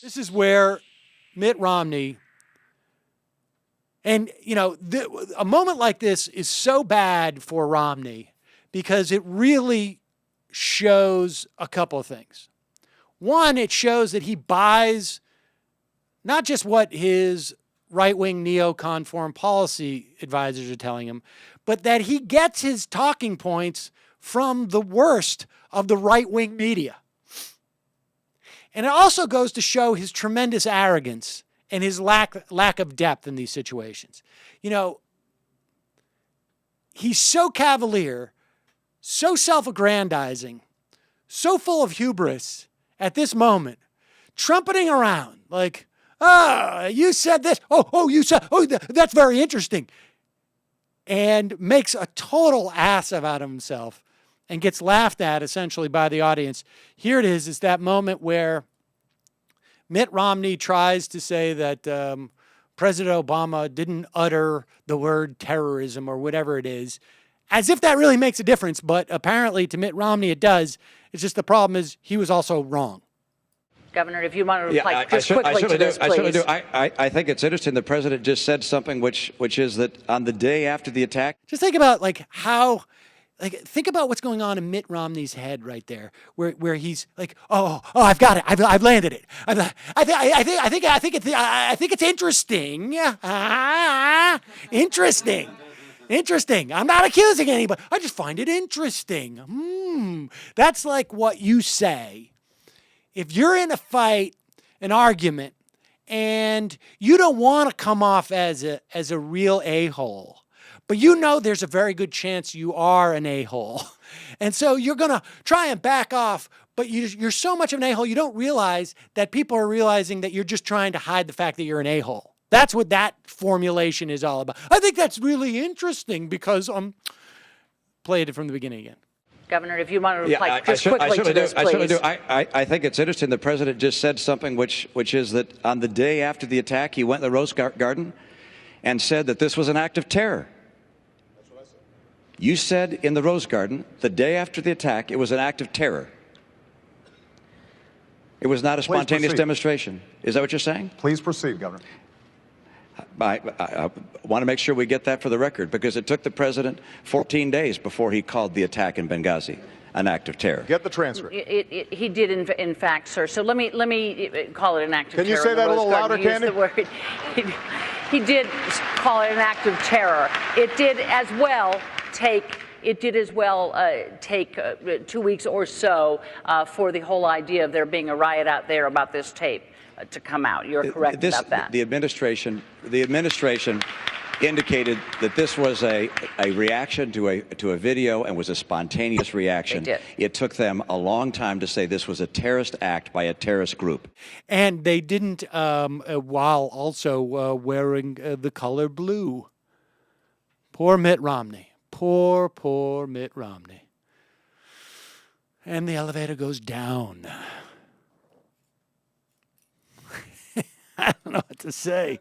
This is where Mitt Romney, and, a moment like this is so bad for Romney because it really shows a couple of things. One, it shows that he buys not just what his right-wing neocon foreign policy advisors are telling him, but that he gets his talking points from the worst of the right-wing media. And it also goes to show his tremendous arrogance and his lack of depth in these situations. He's so cavalier, so self-aggrandizing, so full of hubris at this moment, trumpeting around like, you said this. You said, that's very interesting. And makes a total ass out of himself and gets laughed at essentially by the audience. Here it is that moment where Mitt Romney tries to say that President Obama didn't utter the word terrorism or whatever it is, as if that really makes a difference. But apparently to Mitt Romney it does. It's just the problem is he was also wrong. Governor, if you want to reply quickly to this, please. I certainly do. I think it's interesting the president just said something which is that on the day after the attack. Just think about think about what's going on in Mitt Romney's head right there, where he's like, I've got it, I've landed it. I think it's interesting. Interesting. I'm not accusing anybody. I just find it interesting. That's like what you say if you're in a fight, an argument, and you don't want to come off as a real a-hole, but there's a very good chance you are an a-hole. And so you're going to try and back off, but you're so much of an a-hole, you don't realize that people are realizing that you're just trying to hide the fact that you're an a-hole. That's what that formulation is all about. I think that's really interesting because played it from the beginning again. Governor, if you want to reply quickly to this, please. I certainly do. I think it's interesting the president just said something which is that on the day after the attack, he went in the Rose Garden and said that this was an act of terror. That's what I said. You said in the Rose Garden, the day after the attack, it was an act of terror. It was not a spontaneous demonstration. Is that what you're saying? Please proceed, Governor. I want to make sure we get that for the record, because it took the president 14 days before he called the attack in Benghazi an act of terror. Get the transcript. He did, in fact, sir. So let me call it an act of terror. Can you say that a little louder, Candy? He did call it an act of terror. It did as well take 2 weeks or so for the whole idea of there being a riot out there about this tape to come out. You're correct about that. The administration indicated that this was a reaction to a video and was a spontaneous reaction. They did. It took them a long time to say this was a terrorist act by a terrorist group. And they didn't, while also wearing the color blue. Poor Mitt Romney. Poor Mitt Romney. And the elevator goes down. I don't know what to say.